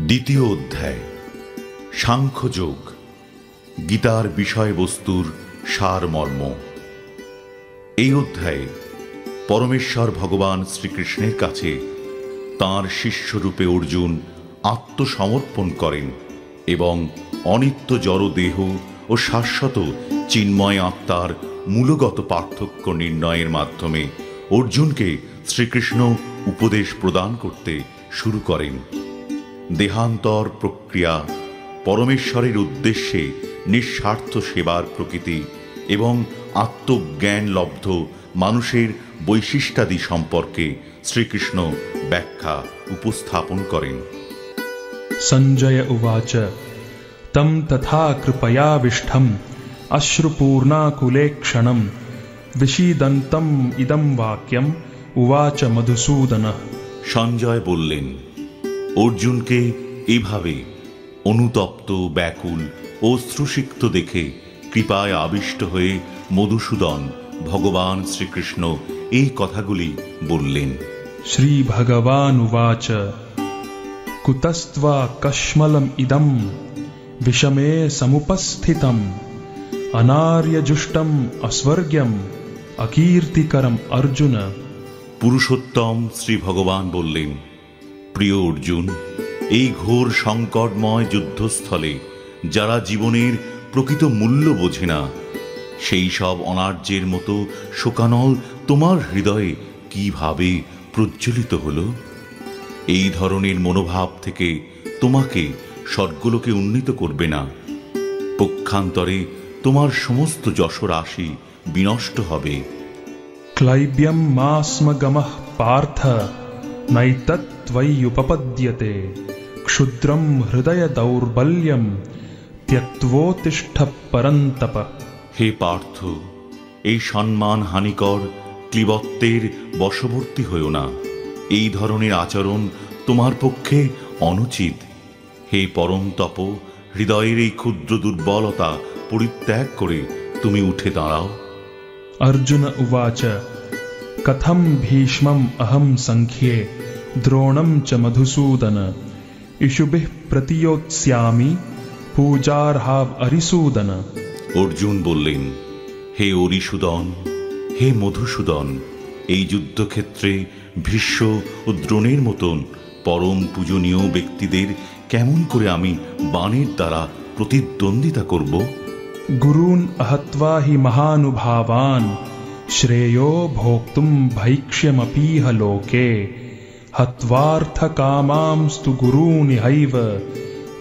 দ্বিতীয় অধ্যায় সাংখ্যযোগ, গীতার বিষয়বস্তুর সারমর্ম। এই অধ্যায়ে পরমেশ্বর ভগবান শ্রীকৃষ্ণের কাছে তাঁর শিষ্যরূপে অর্জুন আত্মসমর্পণ করেন এবং অনিত্য জড় দেহ ও শাশ্বত চিন্ময় আত্মার মূলগত পার্থক্য নির্ণয়ের মাধ্যমে অর্জুনকে শ্রীকৃষ্ণ উপদেশ প্রদান করতে শুরু করেন। দেহান্তর প্রক্রিয়া, পরমেশ্বরের উদ্দেশ্যে নিঃস্বার্থ সেবার প্রকৃতি এবং আত্মজ্ঞান লব্ধ মানুষের বৈশিষ্ট্যাদি সম্পর্কে শ্রীকৃষ্ণ ব্যাখ্যা উপস্থাপন করেন। সঞ্জয় উবাচ তম তথা কৃপয়াবিষ্ঠম অশ্রুপূর্ণাকুলেক্ষণম বিষীদন্তম ইদম বাক্যম উবাচ মধুসূদনঃ। সঞ্জয় বললেন, অর্জুনকে এভাবে অনুতপ্ত, ব্যাকুল, অশ্রুসিক্ত দেখে কৃপায় আবিষ্ট হয়ে মধুসূদন ভগবান শ্রীকৃষ্ণ এই কথাগুলি বললেন। শ্রী ভগবান উবাচ কুতস্ত্বা কশ্মলম ইদম বিষমে সমুপস্থিতম অনার্যজুষ্টম অস্বর্গ্যম অকীর্তিকরম অর্জুন। পুরুষোত্তম শ্রী ভগবান বললেন, প্রিয় অর্জুন, এই ঘোর সংকটময় যুদ্ধস্থলে যারা জীবনের প্রকৃত মূল্য বোঝে না, সেই সব অনার্যের মতো শোকানল তোমার হৃদয়ে কিভাবে প্রজ্বলিত হল? এই ধরনের মনোভাব থেকে তোমাকে স্বর্গলোকে উন্নীত করবে না। পক্ষান্তরে তোমার সমস্ত যশরাশি বিনষ্ট হবে। ক্লাইব্যম মাস্মগমঃ পার্থ নৈতত্ত্বয়্যুপপদ্যতে ক্ষুদ্রম হৃদয় দৌর্বল্যম ত্যক্তোত্তিষ্ঠ পরন্তপ। হে পার্থ, এই সম্মান হানিকর ক্লীবত্বের বশবর্তী হইও না। এই ধরনের আচরণ তোমার পক্ষে অনুচিত। হে পরন্তপ, হৃদয়ের এই ক্ষুদ্র দুর্বলতা পরিত্যাগ করে তুমি উঠে দাঁড়াও। অর্জুন উবাচ কথম ভীষ্মম অহম সংখ্যে দ্রোণম চ মধুসূদন ইষুভিঃ প্রতিয়োৎস্যামি পূজার্হাব অরিসূদন। অর্জুন বললেন, হে অরিসূদন, হে মধুসূদন, এই যুদ্ধক্ষেত্রে ভীষ্ম ও দ্রোণের মতন পরম পূজনীয় ব্যক্তিদের কেমন করে আমি বাণের দ্বারা প্রতিদ্বন্দ্বিতা করব? গুরুন অহত্বা হি মহানুভাবান শ্রেয়ো ভোক্তুম ভৈক্ষ্যমপীহ লোকে হত্বার্থ কামাংস্তু গুরুনিহৈব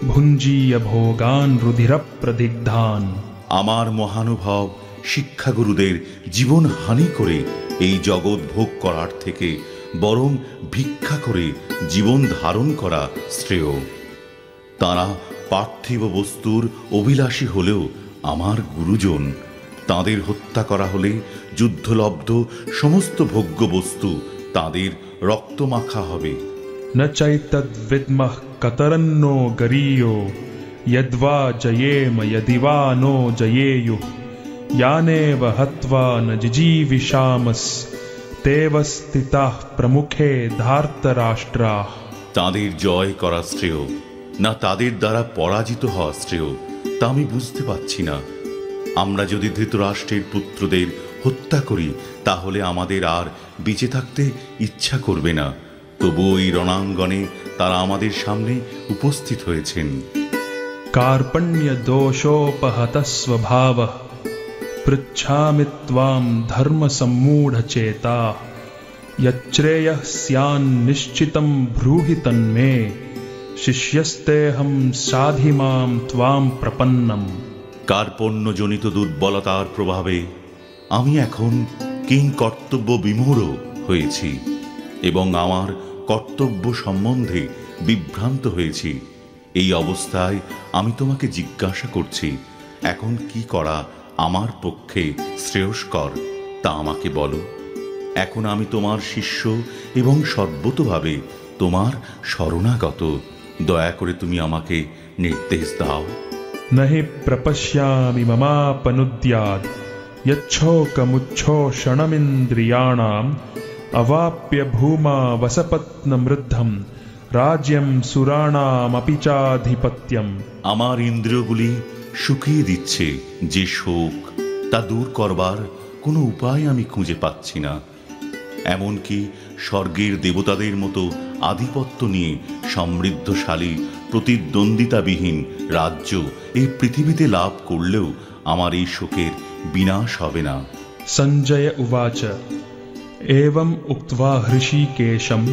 ভুঞ্জীয় ভোগান রুধির প্রদিগ্ধান। আমার মহানুভব শিক্ষাগুরুদের জীবন হানি করে এই জগৎ ভোগ করার থেকে বরং ভিক্ষা করে জীবন ধারণ করা শ্রেয়। তারা পার্থিব বস্তুর অভিলাষী হলেও আমার গুরুজন। তাদের হত্যা করা হলে যুদ্ধলব্ধ সমস্ত ভোগ্য বস্তু তাদের রক্তমাখা হবে। ন চৈতদ্বিদ্মঃ কতরন্নো গরীয়ো যদ্বা জয়েম যদিবা নো জয়েয়ুঃ ইয়ানেব হত্বা ন জিজীবিষামস তেব স্থিতাঃ প্রমুখে ধার্তরাষ্ট্রাঃ। তাদের জয় করা শ্রেয় না তাদের দ্বারা পরাজিত হওয়া শ্রেয়, তা আমি বুঝতে পারছি না। আমরা যদি ধৃতরাষ্ট্রের পুত্রদের হত্যা করি তাহলে আমাদের আর বেঁচে থাকতে ইচ্ছা করবে না। তবু ওই রণাঙ্গনে তারা আমাদের সামনে উপস্থিত হয়েছেন। কার্পণ্য দোষোপহত স্বভাবঃ পৃচ্ছামি ত্বাম ধর্ম সম্মূঢ় চেতা যচ্শ্রেয়ঃ স্যান্নিশ্চিতং ব্রূহি তন্মে শিষ্যস্তেহম সাধি মাম ত্বাম প্রপন্নম। কার্পণ্যজনিত দুর্বলতার প্রভাবে আমি এখন কিং কর্তব্য বিমূঢ় হয়েছি এবং আমার কর্তব্য সম্বন্ধে বিভ্রান্ত হয়েছি। এই অবস্থায় আমি তোমাকে জিজ্ঞাসা করছি, এখন কি করা আমার পক্ষে শ্রেয়স্কর তা আমাকে বলো। এখন আমি তোমার শিষ্য এবং সর্বতোভাবে তোমার শরণাগত। দয়া করে তুমি আমাকে নির্দেশ দাও। নহি প্রপশ্যামি মমাপনুদ্যাৎ यच्छोकमुच्छोषणमिन्द्रियाणाम् अवाप्य भूमा वसपत्नमृद्धम् राज्यं सुराणामपि चाधिपत्यम। আমার ইন্দ্রিয়গুলি শুকিয়ে দিচ্ছে যে শোক, তা দূর করবার কোনো উপায় আমি খুঁজে পাচ্ছি না। এমনকি স্বর্গের দেবতাদের মতো আধিপত্য নিয়ে সমৃদ্ধশালী প্রতিদ্বন্দ্বিতাবিহীন রাজ্য এই পৃথিবীতে লাভ করলেও আমার এই শোকের বিনাশ হবে না। संजय उवाच एवं उक्त्वा हृषीकेशं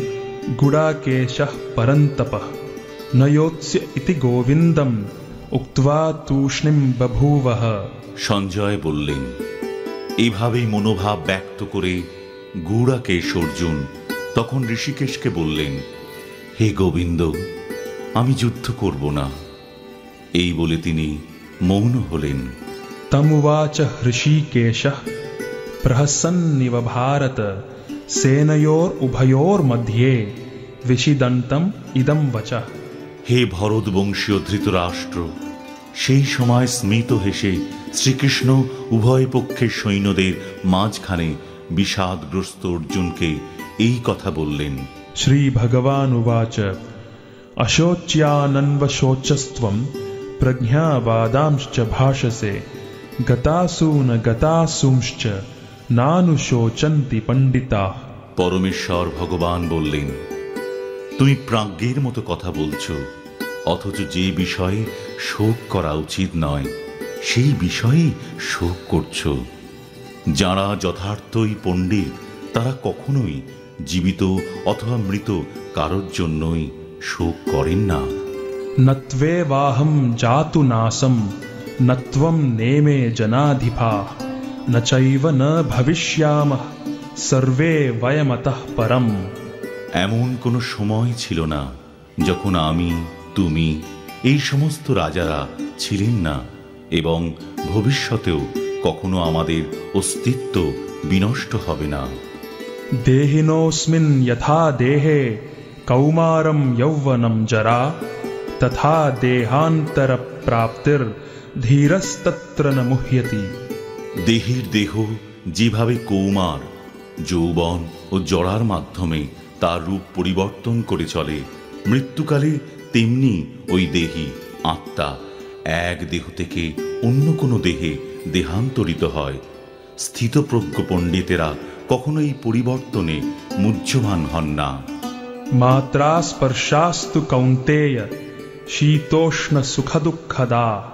गुडाकेशः परन्तपः न योत्स्य इति गोविन्दम् उक्त्वा तूष्णीं बभूवः। সঞ্জয় বললেন, এইভাবেই মনোভাব ব্যক্ত করে গুড়াকেশ অর্জুন তখন ঋষিকেশকে বললেন, হে গোবিন্দ, আমি যুদ্ধ করব না। এই বলে তিনি মৌন হলেন। तमुवाच हृषीकेशः प्रहसन्निव भारत सेनयोरुभयोर्मध्ये विषिदन्तम् इदं वचः। হে ভরতবংশীয় ধৃতরাষ্ট্র, সেই সময় স্মিত হেসে শ্রীকৃষ্ণ উভয় পক্ষের সৈন্যদের মাঝখানে বিষাদগ্রস্ত অর্জুনকে এই কথা বললেন। श्री भगवान् उवाच अशोच्यानन्वशोचस्त्वं प्रज्ञावादांश्च भाषसे गतासून गतासूंश्च नानुशोचन्ति पंडिताः। পরমেশ্বর ভগবান বললেন, তুমি প্রাজ্ঞের মতো কথা বলছো, অথচ যে বিষয়ে শোক করা উচিত নয় সেই বিষয়েই শোক করছো। যারা যথার্থই পণ্ডিত তারা কখনোই জীবিত অথবা মৃত কারোর জন্যই শোক করেন না। नत्वेवाहं जातु नासं नत्वं नेमे जनाधिपाः न चैव न भविष्यामः सर्वे वयमतः परम्। এমন কোনো সময় ছিল না যখন আমি, তুমি, এই সমস্ত রাজারা ছিলেন না, এবং ভবিষ্যতেও কখনো আমাদের অস্তিত্ব বিনষ্ট হবে না। देहिनोऽस्मिन् यथा देहे कौमारं यौवनं जरा तथा देहान्तरप्राप्तिर्धीरस्तत्र न मुह्यति। দেহের দেহ যেভাবে কৌমার, যৌবন ও জরার মাধ্যমে তার রূপ পরিবর্তন করে চলে, মৃত্যুকালে তেমনি ওই দেহী আত্মা এক দেহ থেকে অন্য কোনো দেহে দেহান্তরিত হয়। স্থিতপ্রজ্ঞ পণ্ডিতেরা কখনো এই পরিবর্তনে মুহ্যমান হন না। मात्रा स्पर्शास्तु कौन्तेय शीतोष्ण सुखदुःखदा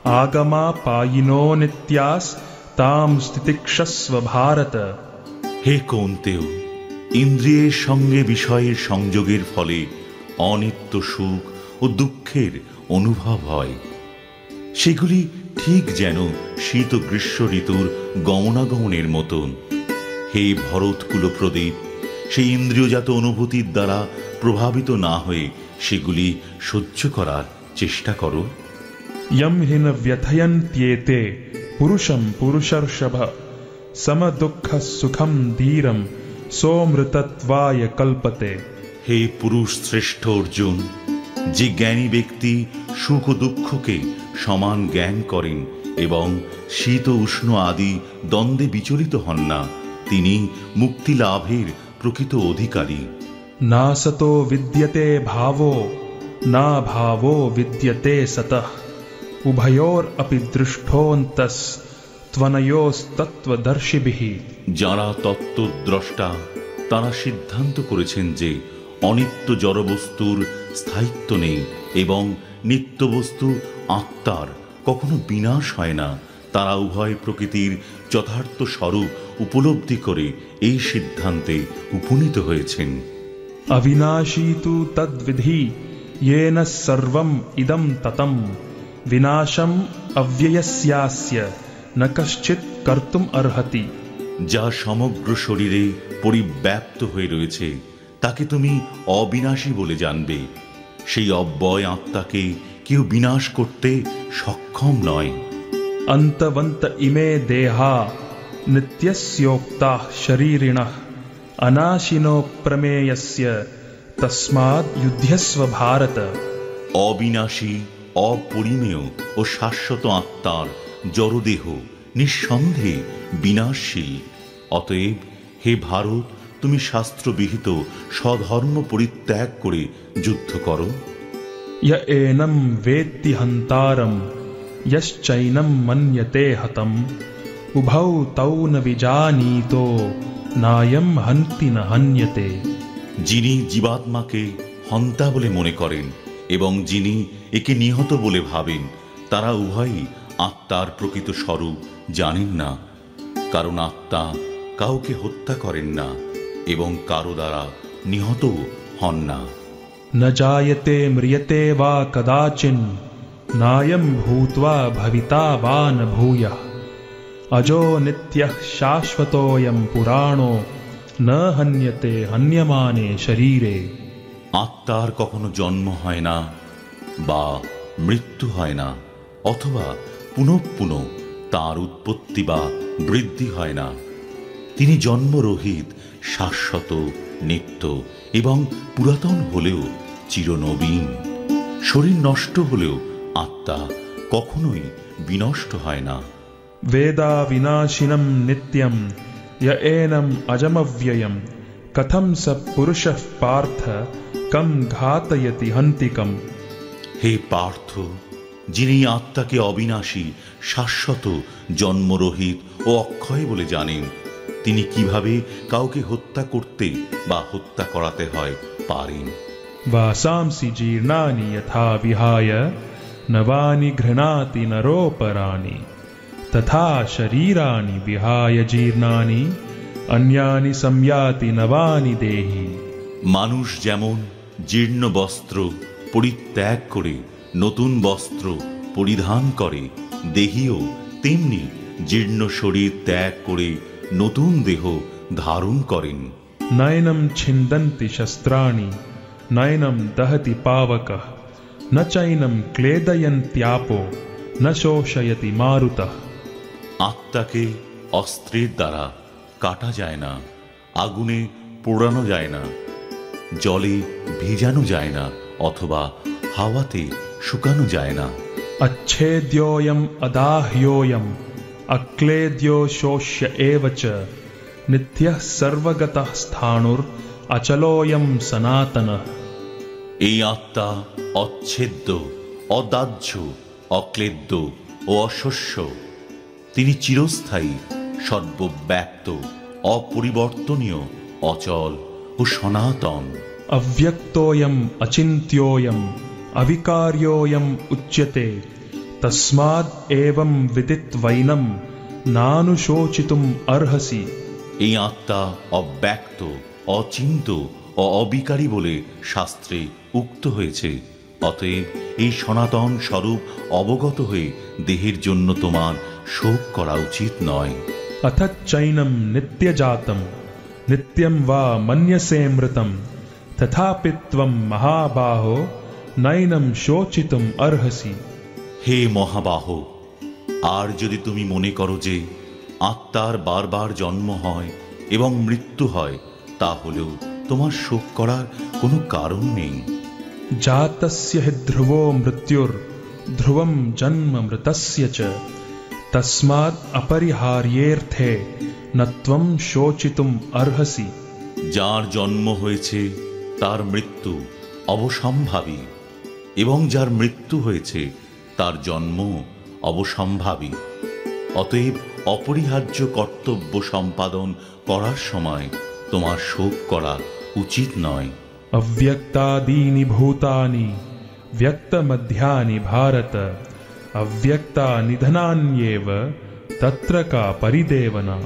आगमा पायिनो नित्यास् तां स्थितिक्षस्व भारत। হে কৌন্তেয়, ইন্দ্রিয়ের সঙ্গে বিষয়ের সংযোগের ফলে অনিত্য সুখ ও দুঃখের অনুভব হয়। সেগুলি ঠিক যেন শীত গ্রীষ্ম ঋতুর গমনাগমনের মতন। হে ভরতকুল প্রদীপ, সেই ইন্দ্রিয়জাত অনুভূতির দ্বারা প্রভাবিত না হয়ে সেগুলি সহ্য করার চেষ্টা করো। यम हि न व्यथयन्त्येते पुरुषं पुरुषर्षभ समदुःख सुखं धीरं सोमृतत्वाय कल्पते। হে পুরুষ শ্রেষ্ঠ অর্জুন, যে জ্ঞানী ব্যক্তি সুখ ও দুঃখকে সমান জ্ঞান করেন এবং শীত ও উষ্ণ আদি দ্বন্দ্বে বিচলিত হন না, তিনি মুক্তি লাভের প্রকৃত অধিকারী। ना सतो विद्यते भावो ना भावो विद्यते सतः उभयोरपि दृष्टोऽन्तस्त्वनयोस्तत्त्वदर्शिभिः। যারা তত্ত্বদ্রষ্টা তারা সিদ্ধান্ত করেছেন যে অনিত্য জড়বস্তুর স্থায়িত্ব নেই এবং নিত্যবস্তু আত্মার কখনো বিনাশ হয় না। তারা উভয় প্রকৃতির যথার্থ স্বরূপ উপলব্ধি করে এই সিদ্ধান্তে উপনীত হয়েছেন। अविनाशी तु तद्विधि येन सर्वम् इदं ततं विनाशम् अव्ययस्यास्य न कश्चित् कर्तुम् अर्हति। যা সমগ্র শরীরে পরিব্যাপ্ত হয়ে রয়েছে তাকে তুমি অবিনাশী বলে জানবে। সেই অব্যয় আত্মাকে কেউ বিনাশ করতে সক্ষম নয়। अन्तवन्त इमे देहा नित्यस्योक्ताः शरीरिणः अनाशिनो प्रमेयस्य तस्माद् युध्यस्व भारत। অবিনাশী, অপরিমেয় ও শাশ্বত আত্মার জড়দেহ নিঃসন্দেহে বিনাশশীল। অতএব হে ভারত, তুমি শাস্ত্রবিহিত স্বধর্ম পরিত্যাগ করে যুদ্ধ করো? य एनं वेत्ति हन्तारं यश्चैनं मन्यते हतम् उभौ तौ न विजानीतो नायं हन्ति न हन्यते। যিনি জীবাত্মাকে হন্তা বলে মনে করেন এবং যিনি একে নিহত বলে ভাবেন, তারা উভয়ই আত্মার প্রকৃত স্বরূপ জানেন না। কারণ আত্মা কাউকে হত্যা করেন না এবং কারো দ্বারা নিহত হন না। न जायते म्रियते वा कदाचिन् नायं भूत्वा भविता वा न भूयः अजो नित्यः शाश्वतोऽयं पुराणो न हन्यते हन्यमाने शरीरे। আত্মার কখনো জন্ম হয় না বা মৃত্যু হয় না, অথবা পুনঃ পুনঃ তার উৎপত্তি বা বৃদ্ধি হয় না। তিনি জন্মরহিত, শাশ্বত, নিত্য এবং পুরাতন হলেও চিরনবীন। শরীর নষ্ট হলেও আত্মা কখনোই বিনষ্ট হয় না। वेदा विनाशिनं नित्यं य एनं अजमव्ययं कथं स पुरुषः पार्थ कं घातयति हन्तिकम्। হে পার্থ, যিনি আত্মাকে অবিনাশী, শাশ্বত, জন্মরহিত ও অক্ষয় বলে জানেন, তিনি কিভাবে কাউকে হত্যা করতে বা হত্যা করাতে হয় পারেন। वासांसि जीर्णानि यथा विहाय नवानि घृणाति नरोपराणि तथा शरीराणि विहाय जीर्णानि अन्यानि संयाति नवानि देहि। মানুষ যেমন জীর্ণ বস্ত্র পরিত্যাগ করে নতুন বস্ত্র পরিধান করে, দেহীও তেমনি জীর্ণ শরীর ত্যাগ করে নতুন দেহ ধারণ করেন। नैनं छिन्दन्ति शस्त्राणि नैनं दहति पावकः न चैनं क्लेदयन्त्यापो न शोषयति मारुतः। আত্মাকে অস্ত্রের দ্বারা কাটা যায় না, আগুনে পোড়ানো যায় না, জলে ভিজানো যায় না, অথবা হাওয়াতে শুকানো যায় না। अच्छेद्योऽयम् अदाह्योऽयम् अक्लेद्यो शोष्य एव च नित्यः सर्वगतः स्थाणुर् अचलोऽयं सनातनः। এই আত্মা অচ্ছেদ্য, অদাহ্য, অক্লেদ্য ও অশস্য। তিনি চিরস্থায়ী, সর্বব্যাপ্ত, অপরিবর্তনীয়, অচল ও সনাতন। अव्यक्तोऽयम् अचिन्त्योऽयम् अविकार्योऽयम् उच्यते तस्माद् एवं विदित्वैनं नानुशोचितुम् अर्हसि। এই আত্মা অব্যক্ত, অচিন্ত ও অবিকারী বলে শাস্ত্রে উক্ত হয়েছে। অতএব এই সনাতন স্বরূপ অবগত হয়ে দেহের জন্য তোমার শোক করা উচিত নয়। अथ चैनं नित्यजातं नित्यं वा मन्यसे मृतं तथापि त्वं महाबाहो नैनं शोचितुम् अर्हसि। হে মহাবাহ, আর যদি তুমি মনে করো যে আত্মার বারবার জন্ম হয় এবং মৃত্যু হয়, তাহলেও তোমার শোক করার কোনো কারণ নেই। जातस्य हि ध्रुवो मृत्युर्ध्रुवं जन्म मृतस्य च तस्माद् अपरिहार्येऽर्थे न त्वं शोचितुम् अर्हसि। যার জন্ম হয়েছে তার মৃত্যু অবসম্ভাবী, এবং যার মৃত্যু হয়েছে তার জন্ম অবসম্ভাবী। অতএব অপরিহার্য কর্তব্য সম্পাদন করার সময় তোমার শোক করা উচিত নয়। अव्यक्तादीनि भूतानि व्यक्तमध्यानि भारत अव्यक्ता निधनान्येव तत्र का परिदेवना।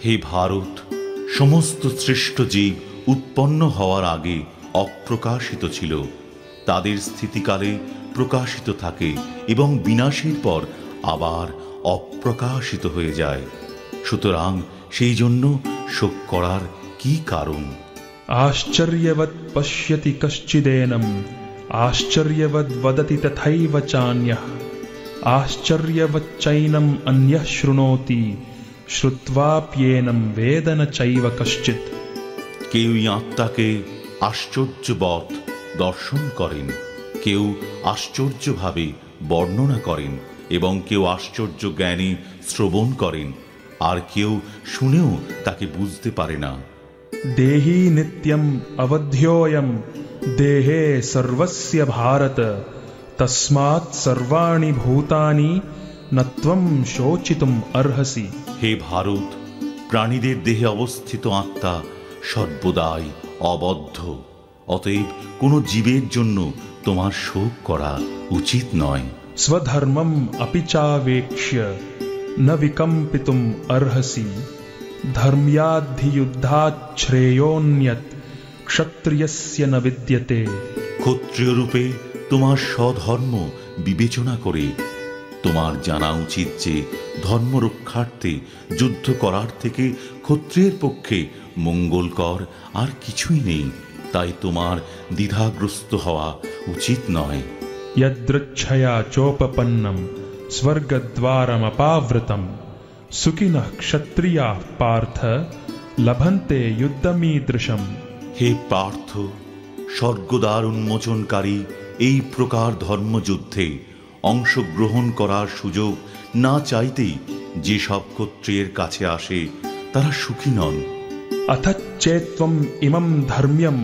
হে ভারত, সমস্ত সৃষ্ট জীব উৎপন্ন হওয়ার আগে অপ্রকাশিত ছিল, তাদের স্থিতিকালে প্রকাশিত থাকে এবং বিনাশের পর আবার অপ্রকাশিত হয়ে যায়। সুতরাং সেই জন্য শোক করার কি কারণ? आश्चर्यवत् पश्यति कश्चिदेनम् आश्चर्यवद् वदति तथैव चान्यः आश्चर्यवच्चैनम् अन्यः शृणोति श्रुत्वाप्येनं वेद न चैव कश्चित्। কেউই আত্মাকে আশ্চর্যবৎ দর্শন করেন, কেউ আশ্চর্যভাবে বর্ণনা করেন এবং কেউ আশ্চর্য জ্ঞানে শ্রবণ করেন, আর কেউ শুনেও তাকে বুঝতে পারে না। देही नित्यम् अवध्योऽयं देहे सर्वस्य भारत तस्मात् सर्वाणि भूतानि न त्वं शोचितुम् अर्हसि। হে ভারত, প্রাণীদের দেহে অবস্থিত আত্মা সর্বদাই অবদ্ধ, অতএব কোনো জীবের জন্য তোমার শোক করা উচিত নয়। स्वधर्मम् अपि चावेक्ष्य न विकम्पितुम् अर्हसि धर्म्याद्धियुद्धात् श्रेयोऽन्यत् क्षत्रियस्य न विद्यते। ক্ষত্রিয় রূপে তোমার স্বধর্ম বিবেচনা করে তোমার জানা উচিত যে ধর্ম রক্ষার্থে যুদ্ধ করার থেকে ক্ষত্রিয়ের পক্ষে মঙ্গলকর আর কিছুই নেই, তাই তোমার দ্বিধাগ্রস্ত হওয়া উচিত নয়। यदृच्छया चोपपन्नं स्वर्गद्वारमपावृतं सुखिनः क्षत्रियाः पार्थ लभन्ते युद्धमीदृशम्। হে পার্থ, স্বর্গদ্বার উন্মোচনকারী এই প্রকার ধর্মযুদ্ধে অংশগ্রহণ করার সুযোগ না চাইতেই যেসব ক্ষত্রিয়ের কাছে আসে তারা সুখী নন। अथच्चेत्त्वम् इमं धर्म्यं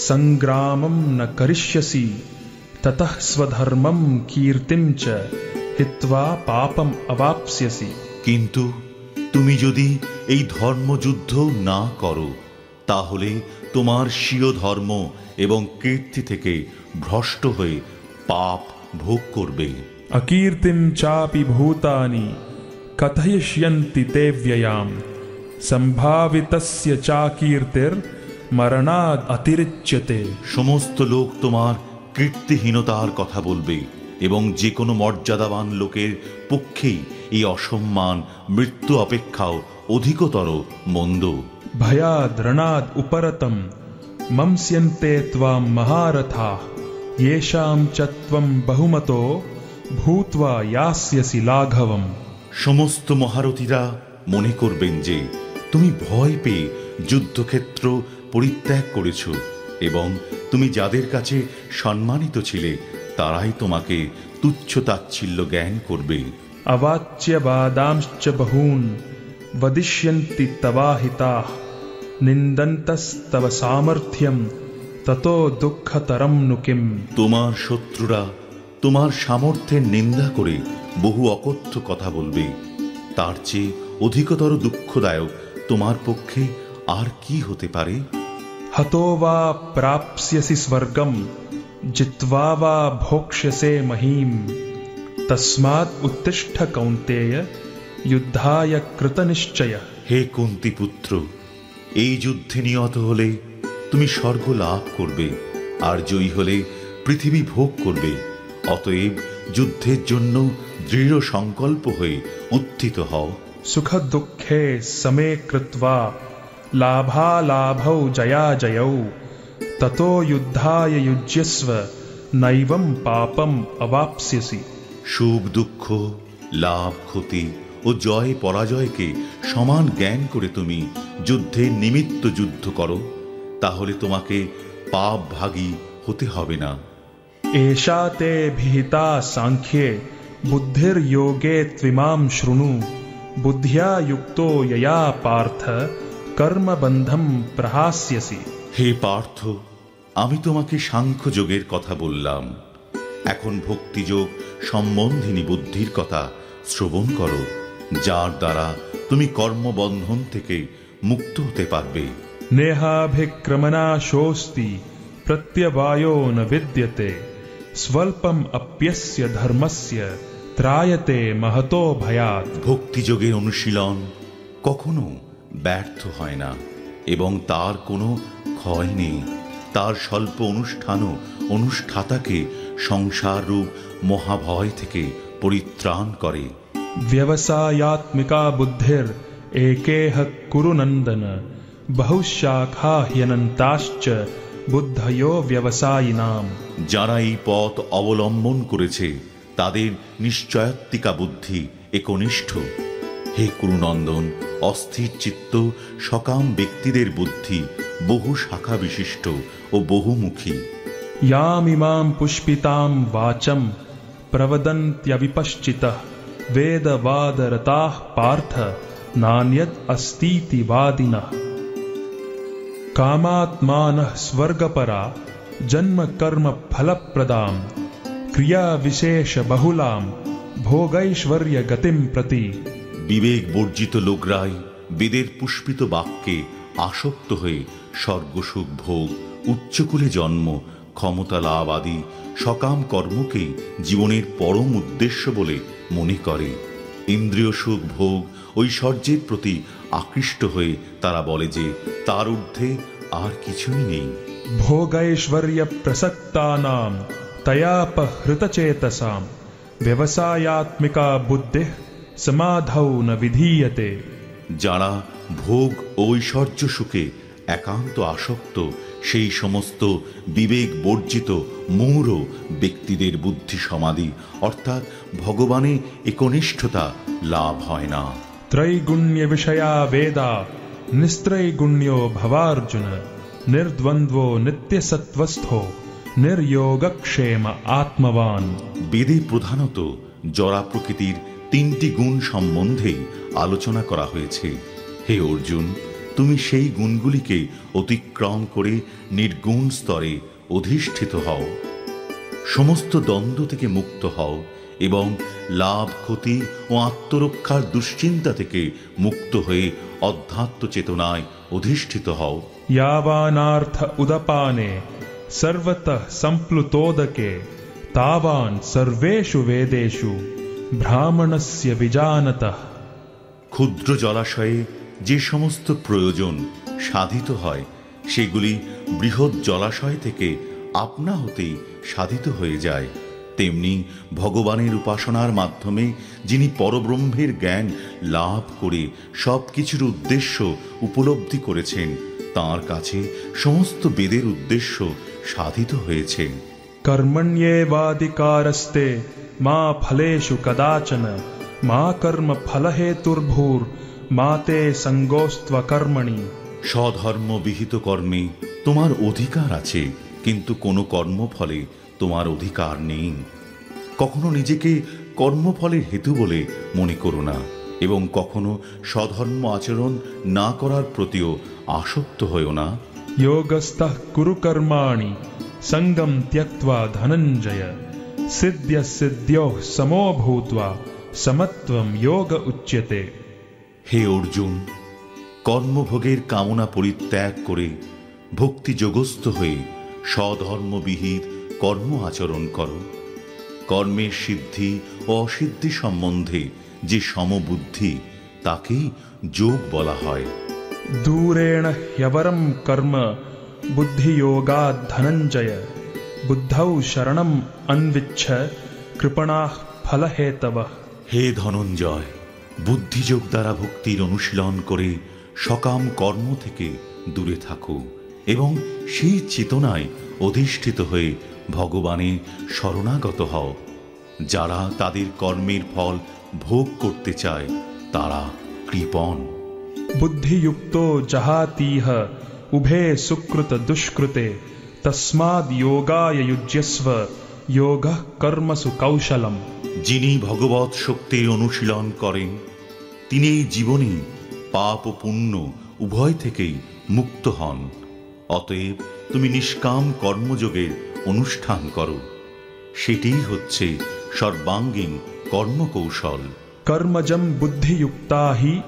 संग्रामं न करिष्यसि ततः स्वधर्मं कीर्तिं च हित्वा पापम् अवाप्स्यसि। কিন্তু তুমি যদি এই ধর্মযুদ্ধ না করো তাহলে তোমার স্বীয় ধর্ম এবং কীর্তি থেকে ভ্রষ্ট হয়ে পাপ ভোগ করবে। अकीर्तिं चापि भूतानि कथयिष्यन्ति ते व्ययाम् संभावितस्य चाकीर्तिर्मरणाद् अतिरिच्यते। সমস্ত লোক তোমার কীর্তিহীনতার কথা বলবে এবং যে কোনো মর্যাদাবান লোকের পক্ষেই এই অসম্মান মৃত্যু অপেক্ষাও অধিকতর মন্দ। भयाद् रणाद् उपरतं मंस्यन्ते त्वां महारथाः येषां च त्वं बहुमतो भूत्वा यास्यसि लाघवम्। সমস্ত মহারথীরা মনে করবেন যে তুমি ভয় পেয়ে যুদ্ধক্ষেত্র পরিত্যাগ করেছ এবং তুমি যাদের কাছে সম্মানিত ছিলে তারাই তোমাকে তুচ্ছ তাচ্ছিল্য জ্ঞান করবে। अवाच्य वादांश्च बहून् वदिष्यन्ति तवाहिताः निन्दन्तस्तव सामर्थ्यं ततो दुःखतरं नु किम्। তোমার শত্রুরা তোমার সামর্থ্যের নিন্দা করে বহু অকথ্য কথা বলবে, তার চেয়ে অধিকতর দুঃখদায়ক তোমার পক্ষে আর কি হতে পারে। हतो वा प्राप्स्यसि स्वर्गं जित्वा वा भोक्ष्यसे महीम् तस्मात् उत्तिष्ठ कौन्तेय युद्धाय कृतनिश्चयः। হে কুন্তি পুত্র, এই যুদ্ধে নিহত হলে তুমি স্বর্গ লাভ করবে আর জয়ী হলে পৃথিবী ভোগ করবে, অতএব যুদ্ধের জন্য দৃঢ় সংকল্প হয়ে উত্থিত হও। सुख दुःखे समे कृत्वा लाभालाभौ जयाजयौ ततो युद्धाय युज्यस्व नैवं पापम् अवाप्स्यसि। সুখ দুঃখ লাভ ক্ষতি ও জয় পরাজয়কে সমান জ্ঞান করে তুমি যুদ্ধের নিমিত্ত যুদ্ধ করো, তাহলে তোমাকে পাপ ভাগী হতে হবে না। एषा ते भिहिता सांख्ये बुद्धिर्योगे त्विमां शृणु बुद्ध्या युक्तो यया पार्थ कर्मबन्धं प्रहास्यसि। হে পার্থ, আমি তোমাকে সাংখ্যযোগের কথা বললাম, এখন ভক্তিযোগ সম্বন্ধিনী বুদ্ধির কথা শ্রবণ করো, যার দ্বারা তুমি কর্মবন্ধন থেকে মুক্ত হতে পারবে। नेहाभिक्रमनाशोऽस्ति प्रत्यवायो न विद्यते स्वल्पम् अप्यस्य धर्मस्य ত্রায়তে महतो भयात्। ভক্তিযোগের অনুশীলন কখনো ব্যর্থ হয় না এবং তার কোনো ক্ষয় নেই। তার স্বল্প অনুষ্ঠানও অনুষ্ঠাতাকে সংসার রূপ মহাভয় থেকে পরিত্রাণ করে। व्यवसायात्मिका बुद्धिर एकेह कुरु नंदन बहुशाखा ह्यनन्ताश्च बुद्धयो व्यवसायिनाम। যারা এই পথ অবলম্বন করেছে তাদের নিশ্চয়াত্মিকা বুদ্ধি একনিষ্ঠ। হে কুরুনন্দন, অস্থির চিত্ত সকাম ব্যক্তিদের বুদ্ধি বহু শাখা বিশিষ্ট ও বহুমুখী। यामिमां पुष्पितां वाचं प्रवदन्त्यविपश्चितः वेदवादरताः पार्थ नान्यत् अस्तीति वादिनः। कामात्मानः स्वर्गपरा जन्म कर्म फलप्रदां क्रिया विशेष बहुलां भोगैश्वर्य गतिं प्रति। বিবেক বর্জিত লোকরাই বেদের পুষ্পিত বাক্যে আসক্ত হয়ে স্বর্গসুখ ভোগ, উচ্চকুলে জন্ম, ক্ষমতা লাভ আদি সকাম কর্মকেই জীবনের পরম উদ্দেশ্য বলে মনে করে। ইন্দ্রিয় সুখ ভোগ ঐশ্বর্যের প্রতি আকৃষ্ট হয়ে তারা বলে যে তার ঊর্ধ্বে আর কিছুই নেই। भोगैश्वर्य प्रसक्तानां तयापहृतचेतसां व्यवसायात्मिका बुद्धिः समाधौ न विधीयते। যারা ভোগ ও ঐশ্বর্য সুখে একান্ত আসক্ত সেই সমস্ত বিবেক বর্জিত মূঢ় ব্যক্তিদের বুদ্ধি সমাধি অর্থাৎ ভগবানে একনিষ্ঠতা লাভ হয় না। त्रैगुण्य विषया वेदा निस्त्रैगुण्यो भवार्जुन निर्द्वन्द्वो नित्यसत्वस्थो निर्योगक्षेम आत्मवान। বেদে প্রধানত জড়া প্রকৃতির তিনটি গুণ সম্বন্ধেই আলোচনা করা হয়েছে। হে অর্জুন, তুমি সেই গুণগুলিকে অতিক্রম করে নির্গুণ স্তরে অধিষ্ঠিত হও, সমস্ত দ্বন্দ্ব থেকে মুক্ত হও এবং লাভ ক্ষতি ও আত্মরক্ষার দুশ্চিন্তা থেকে মুক্ত হয়ে অধ্যাত্ম চেতনায় অধিষ্ঠিত হও। यावानार्थ उदपाने सर्वतः संप्लुतोदके तावान् सर्वेषु वेदेषु ब्राह्मणस्य विजानतः। ক্ষুদ্র জলাশয়ে যে সমস্ত প্রয়োজন সাধিত হয় সেগুলি বৃহৎ জলাশয় থেকে আপনা হতেই সাধিত হয়ে যায়। তেমনি ভগবানের উপাসনার মাধ্যমে যিনি পরব্রহ্মের জ্ঞান লাভ করে সব কিছুর উদ্দেশ্য উপলব্ধি করেছেন তাঁর কাছে সমস্ত বেদের উদ্দেশ্য সাধিত হয়েছে। कर्मण्येवाधिकारस्ते मा फलेषु कदाचन मा कर्म फलहेतुर्भूर् मा ते संगोस्त्वकर्मणि। স্বধর্ম বিহিত কর্মে তোমার অধিকার আছে, কিন্তু কোনো কর্মফলে তোমার অধিকার নেই। কখনো নিজেকে কর্মফলের হেতু বলে মনে করো না এবং কখনো স্বধর্ম আচরণ না করার প্রতিও আসক্ত হয়েও না। योगस्थः कुरु कर्माणि संगम त्यक्त्वा धनंजय सिद्ध्य सिद्ध्योः समो भूत्वा समत्वं योग उच्यते। হে অর্জুন, কর্মভোগের কামনা পরিত্যাগ করে ভক্তি যোগস্থ হয়ে স্বধর্মবিহিত কর্ম আচরণ করো। কর্মের সিদ্ধি ও অসিদ্ধি সম্বন্ধে যে সমবুদ্ধি তাকেই যোগ বলা হয়। दूरेण ह्यवरं कर्म बुद्धियोगात् धनंजय बुद्धौ शरणम् अन्विच्छ कृपणाः फलहेतवः। হে ধনঞ্জয়, বুদ্ধিযোগ দ্বারা ভক্তির অনুশীলন করে সকাম কর্ম থেকে দূরে থাকো এবং সেই চেতনায় অধিষ্ঠিত হয়ে ভগবানের শরণাগত হও। যারা তাদের কর্মের ফল ভোগ করতে চায় তারা কৃপণ। बुद्धियुक्तो जहातीह उभे सुकृत दुष्कृते तस्माद् योगाय युज्यस्व योगः कर्मसु कौशलम्। যিনি ভগবৎ শক্তির অনুশীলন করেন তিনি এই জীবনে পাপ ও পুণ্য উভয় থেকেই মুক্ত হন। অতএব তুমি নিষ্কাম কর্মযোগের অনুষ্ঠান করো, সেটিই হচ্ছে সর্বাঙ্গীন কর্মকৌশল। कर्मजं बुद्धियुक्ता हि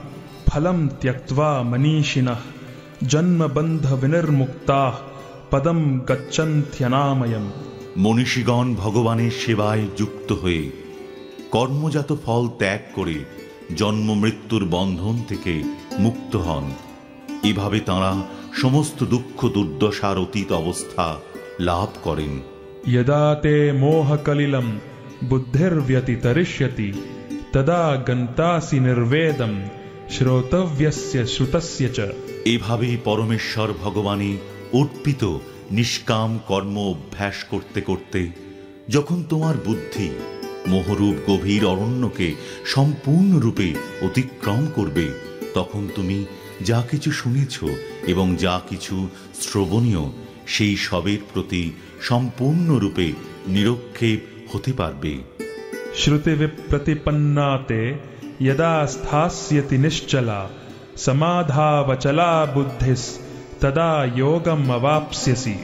फलं त्यक्त्वा मनीषिणः जन्म बंध विनिर्मुक्ताः पदं गच्छन्त्यनामयम्। মনীষীগণ ভগবানের সেবায় যুক্ত হয়ে কর্মজাত ফল ত্যাগ করে জন্ম মৃত্যুর বন্ধন থেকে মুক্ত হন। এভাবে তাঁরা সমস্ত দুঃখ দুর্দশার অতীত অবস্থা লাভ করেন। यदा ते मोहकलिलं बुद्धिर्व्यतितरिष्यति तदा गन्तासि निर्वेदं श्रोतव्यस्य श्रुतस्य च। এভাবেই পরমেশ্বর ভগবানে অর্পিত নিষ্কাম কর্ম অভ্যাস করতে করতে যখন তোমার বুদ্ধি মোহরূপ গভীর অরণ্যকে সম্পূর্ণরূপে অতিক্রম করবে তখন তুমি যা কিছু শুনেছ এবং যা কিছু শ্রবণীয় সেই সবের প্রতি সম্পূর্ণরূপে নিরক্ষেপ হতে পারবে। श्रुतिविप्रतिपन्नाते यदा स्थास्यति निश्चला समाधावचला बुद्धिस् तदा योगम अवाप्स्यसि।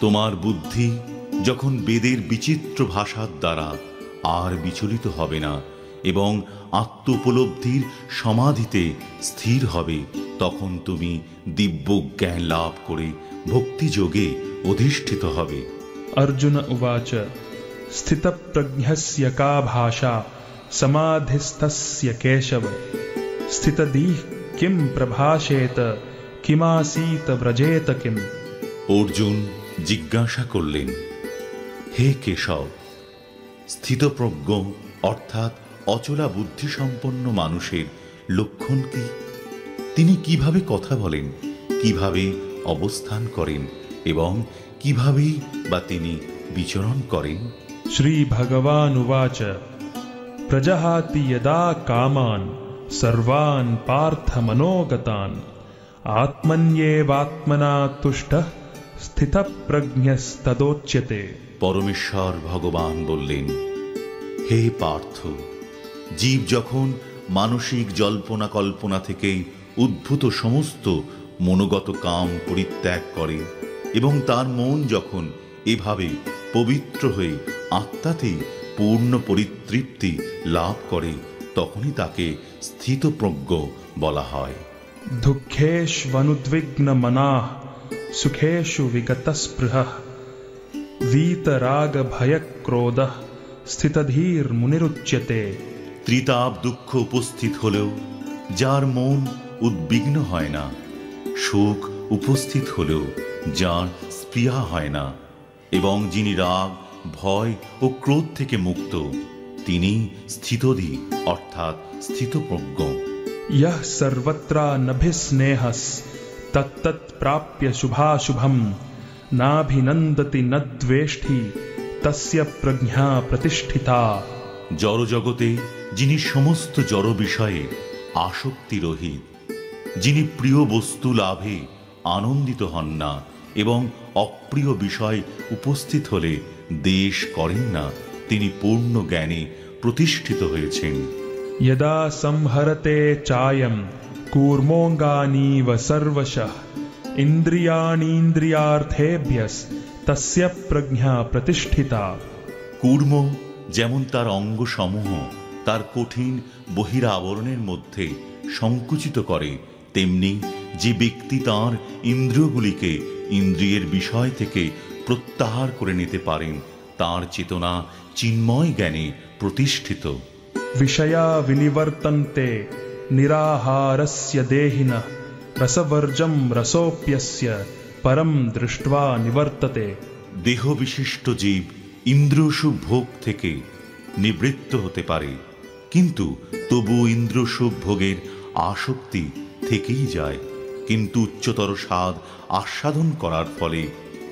তোমার বুদ্ধি যখন বেদের বিচিত্র ভাষার দ্বারা আর বিচলিত হবে না এবং আত্ম উপলব্ধির সমাধিতে স্থির হবে, তখন তুমি দিব্য জ্ঞান লাভ করে ভক্তিযোগে অধিষ্ঠিত হবে। अर्जुन उवाच स्थितप्रज्ञस्य का भाषा समाधिस्थस्य केशव स्थितधीः किं प्रभाषेत किमासीत व्रजेत किम। অর্জুন জিজ্ঞাসা করলেন, হে কেশব, স্থিতপ্রজ্ঞ অর্থাৎ অচলা বুদ্ধিসম্পন্ন মানুষের লক্ষণ কি? তিনি কিভাবে কথা বলেন, কিভাবে অবস্থান করেন এবং কিভাবেই বা তিনি বিচরণ করেন? श्री भगवान उवाच प्रजहाति यदा कामान् सर्वान् पार्थ मनोगतान् आत्मन्येवात्मना तुष्टः स्थितप्रज्ञस्तदोच्यते। পরমেশ্বর ভগবান বললেন, হে পার্থ, জীব যখন মানসিক জল্পনা কল্পনা থেকে উদ্ভূত সমস্ত মনোগত কাম পরিত্যাগ করে এবং তার মন যখন এভাবে পবিত্র হয়ে আত্মাতেই পূর্ণ পরিতৃপ্তি লাভ করে, তখনই তাকে স্থিতপ্রজ্ঞ বলা হয়। दुःखेष्वनुद्विग्न मनाः सुखेषु विगतस्पृहः वीतराग भयक्रोधः स्थितधीर्मुनिरुच्यते। ত্রিতাপ দুঃখ উপস্থিত হলেও যার মন উদ্বিগ্ন হয় না, সুখ উপস্থিত হলেও যার স্পৃহা হয় না, এবং যিনি রাগ ভয় ও ক্রোধ থেকে মুক্ত, তিনি স্থিতধী অর্থাৎ স্থিতপ্রজ্ঞ। यः सर्वत्रानभिस्नेहस् तत्तत् प्राप्य शुभाशुभं नाभिनन्दति न द्वेष्टि तस्य प्रज्ञा प्रतिष्ठिता। জড়জগতে যিনি সমস্ত জড় বিষয়ে আসক্তি রহিত, যিনি প্রিয় বস্তু লাভে আনন্দিত হন না এবং অপ্রিয় বিষয় উপস্থিত হলে দ্বেষ করেন না, তিনি পূর্ণ জ্ঞানে প্রতিষ্ঠিত হয়েছেন। यदा संहरते चायं कूर्मोऽङ्गानीव सर्वशः इन्द्रियाणीन्द्रियार्थेभ्यस्तस्य प्रज्ञा प्रतिष्ठिता। কূর্ম যেমন তার অঙ্গসমূহ তার কঠিন বহিরাবরণের মধ্যে সংকুচিত করে, তেমনি যে ব্যক্তি তাঁর ইন্দ্রিয়গুলিকে ইন্দ্রিয়ের বিষয় থেকে প্রত্যাহার করে নিতে পারেন, তাঁর চেতনা চিন্ময় জ্ঞানে প্রতিষ্ঠিত। विषया विनिवर्तन्ते निराहारस्य देहिनः रसवर्जं रसोऽप्यस्य परं दृष्ट्वा निवर्तते। দেহ বিশিষ্ট জীব ইন্দ্রিয়সুখ ভোগ থেকে নিবৃত্ত হতে পারে, কিন্তু তবু ইন্দ্রিয়সুখ ভোগের আসক্তি থেকেই যায়। কিন্তু উচ্চতর স্বাদ আস্বাদন করার ফলে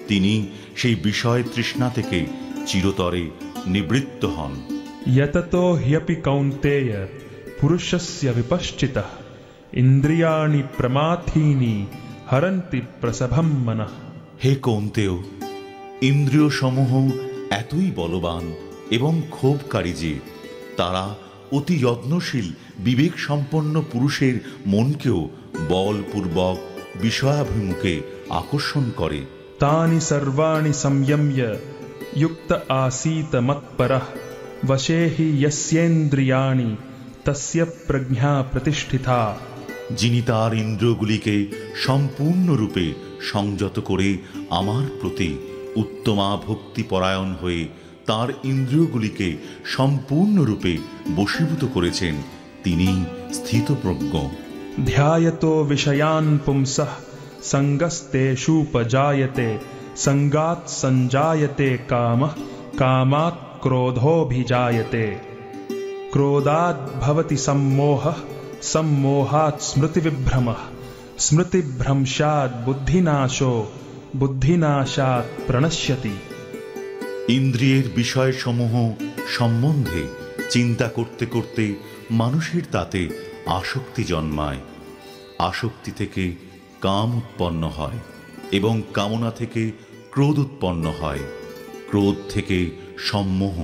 তিনি সেই বিষয় তৃষ্ণা থেকে চিরতরে নিবৃত্ত হন। यततो ह्यपि कौन्तेय पुरुषस्य विपश्चितः इन्द्रियाणि प्रमाथीनि हरन्ति प्रसभं मनः। হে কৌন্তেয়, ইন্দ্রিয় সমূহ এতই বলবান এবং ক্ষোভকারী যে তারা অতি যত্নশীল বিবেক সম্পন্ন পুরুষের মনকেও বলপূর্বক বিষয়াভিমুখে আকর্ষণ করে। तानि सर्वाणि संयम्य युक्त आसीत मत्परः वशे हि यस्येन्द्रियाणि तस्य प्रज्ञा प्रतिष्ठिता। যিনি তার ইন্দ্রিয়গুলিকে সম্পূর্ণরূপে সংযত করে আমার প্রতি উত্তমা ভক্তিপরায়ণ হয়ে তার ইন্দ্রিয়গুলিকে সম্পূর্ণরূপে বশীভূত করেছেন, তিনি স্থিতপ্রজ্ঞ। ध्यायतो विषयान् पुंसः संगस्तेषूपजायते संगात् संजायते कामः कामात् क्रोधोऽभिजायते क्रोधात् भवति सम्मोहः सम्मोहात् स्मृतिविभ्रमः स्मृतिभ्रंशात् बुद्धिनाशो बुद्धिनाशात् प्रणश्यति। ইন্দ্রিয়ের বিষয়সমূহ সম্বন্ধে চিন্তা করতে করতে মানুষের তাতে আসক্তি জন্মায়, আসক্তি থেকে কাম উৎপন্ন হয় এবং কামনা থেকে ক্রোধ উৎপন্ন হয়, ক্রোধ থেকে সম্মোহ,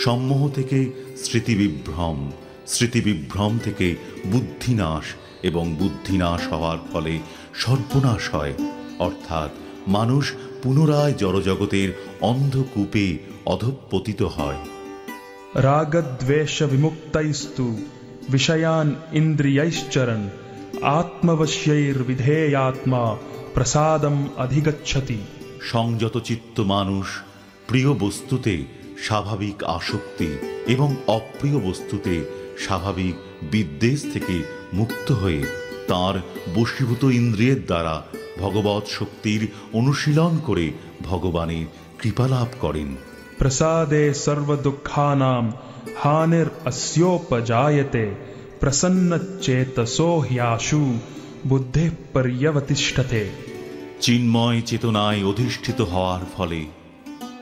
সম্মোহ থেকে স্মৃতিবিভ্রম, স্মৃতিবিভ্রম থেকে বুদ্ধিনাশ এবং বুদ্ধিনাশ হওয়ার ফলে সর্বনাশ হয়। অর্থাৎ মানুষ পুনরায় জড়জগতের অন্ধকূপে অধঃপতিত হয়। रागद्वेष विमुक्तैस्तु विषयान् इन्द्रियैश्चरन् आत्मवश्यैर्विधेयात्मा प्रसादम् अधिगच्छति। সংযত চিত্ত মানুষ প্রিয় বস্তুতে স্বাভাবিক আসক্তি এবং অপ্রিয় বস্তুতে স্বাভাবিক বিদ্বেষ থেকে মুক্ত হয়ে তার বশীভূত ইন্দ্রিয়ের দ্বারা ভগবৎ শক্তির অনুশীলন করে ভগবানের কৃপালাভ করেন। प्रसादे सर्वदुःखानां हानिरस्योपजायते प्रसन्नचेतसो ह्याशु बुद्धिः पर्यवतिष्ठते। চিন্ময় চেতনায় অধিষ্ঠিত হওয়ার ফলে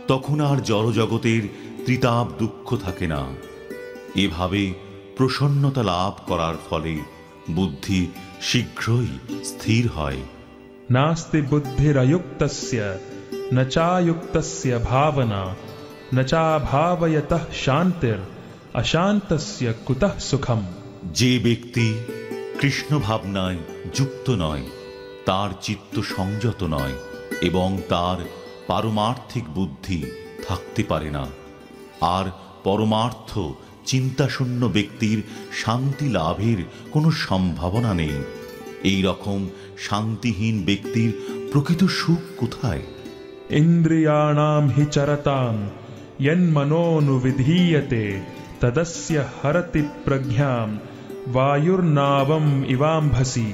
তখন আর জড়জগতের ত্রিতাপ দুঃখ থাকে না। এভাবে প্রসন্নতা লাভ করার ফলে বুদ্ধি শীঘ্রই স্থির হয়। नास्ति बुद्धिरयुक्तस्य न चायुक्तस्य भावना न चाभावयतः शान्तिर् अशान्तस्य कुतः सुखम्। যে ব্যক্তি কৃষ্ণ ভাবনায় যুক্ত নয়, তার চিত্ত সংযত নয় এবং তার পারমার্থিক বুদ্ধি থাকতে পারে না। আর পরমার্থ চিন্তাশূন্য ব্যক্তির শান্তি লাভের কোনো সম্ভাবনা নেই। এই রকম শান্তিহীন ব্যক্তির প্রকৃত সুখ কোথায়? इन्द्रियाणां हि चरतां यन्मनोनुविधीयते तदस्य हरति प्रज्ञां वायुर्नावम् इवाम्भसि।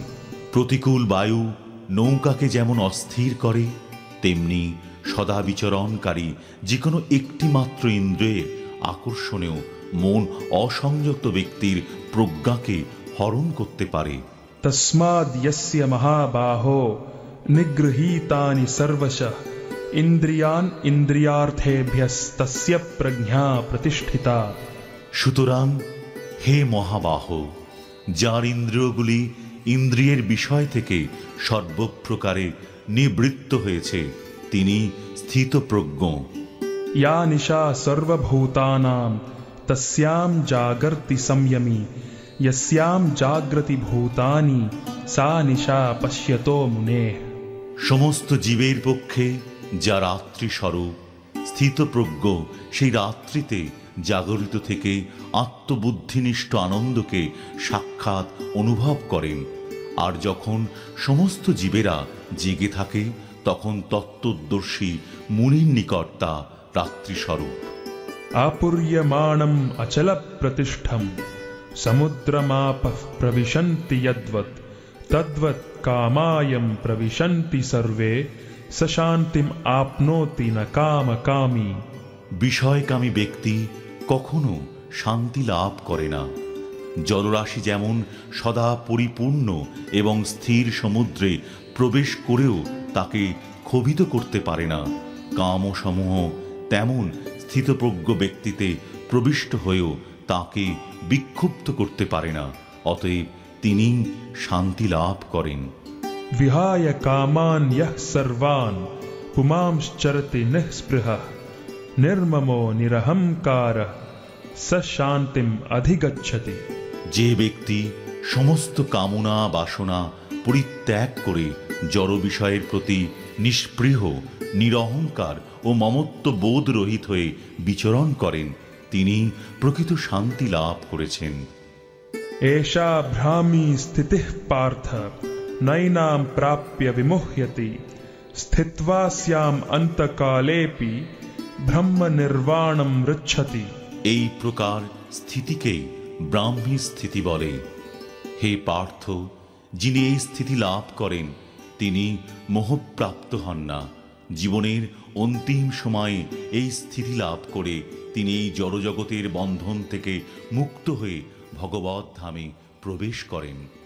প্রতিকূল বায়ু নৌকাকে যেমন অস্থির করে, তেমনি সদা বিচরণকারী যে কোনো একটি মাত্র ইন্দ্রিয়ের আকর্ষণেও মন অসংযত ব্যক্তির প্রজ্ঞাকে হরণ করতে পারে। तस्माद् यस्य महाबाहो निगृहीतानि सर्वशः इन्द्रियान् इन्द्रियार्थेभ्यस्तस्य प्रज्ञा प्रतिष्ठिता। সুতরাং হে মহাবাহ, যার ইন্দ্রিয়গুলি ইন্দ্রিয়ের বিষয় থেকে সর্বপ্রকারে নিবৃত্ত হয়েছে, তিনি স্থিতপ্রজ্ঞ। या निशा सर्वभूतानां तस्यां जागर्ति संयमी यस्यां जाग्रति भूतानि सा निशा पश्यतो मुनेः। সমস্ত জীবের পক্ষে যা রাত্রি স্বরূপ স্থিতপ্রজ্ঞ সেই রাত্রিতে জাগরিত থেকে আত্মবুদ্ধিনিষ্ঠ আনন্দকে সাক্ষাৎ অনুভব করেন। আর যখন সমস্ত জীবেরা জেগে থাকে, তখন তত্ত্বদর্শী মুনির নিকট তা রাত্রিস্বরূপ। आपूर्यमाणम् अचलप्रतिष्ठम् समुद्रमापः प्रविशन्ति यद्वत् तद्वत् कामायं प्रविशन्ति सर्वे स शान्तिम् आपनोति न कामकामी। বিষয়কামী ব্যক্তি কখনো শান্তি লাভ করে না। জলরাশি যেমন সদা পরিপূর্ণ এবং স্থির সমুদ্রে প্রবেশ করেও তাকে ক্ষোভিত করতে পারে না, কামসমূহ তেমন স্থিতপ্রজ্ঞ ব্যক্তিতে প্রবিষ্ট হয়েও তাকে বিক্ষুব্ধ করতে পারে না। অতএব তিনি শান্তি লাভ করেন। विहाय कामान् यः सर्वान् पुमांश्चरति निःस्पृहः निर्ममो निरहंकारः स शान्तिम् अधिगच्छति। যে ব্যক্তি সমস্ত কামনা বাসনা পরিত্যাগ করে জড় বিষয়ের প্রতি নিষ্পৃহ, নিরহংকার ও মমত্ব বোধ রহিত হয়ে বিচরণ করেন, তিনি প্রকৃত শান্তি লাভ করেছেন। एषा भ्रामी स्थितिः पार्थ नैनां प्राप्य विमुह्यति स्थित्वा स्याम् अन्तकालेऽपि ब्रह्म निर्वाणं मृच्छति। এই প্রকার স্থিতিকেই ব্রাহ্মী স্থিতি বলে। হে পার্থ, যিনি এই স্থিতি লাভ করেন তিনি মোহপ্রাপ্ত হন না। জীবনের অন্তিম সময়ে এই স্থিতি লাভ করে তিনি এই জড়জগতের বন্ধন থেকে মুক্ত হয়ে ভগবৎ ধামে প্রবেশ করেন।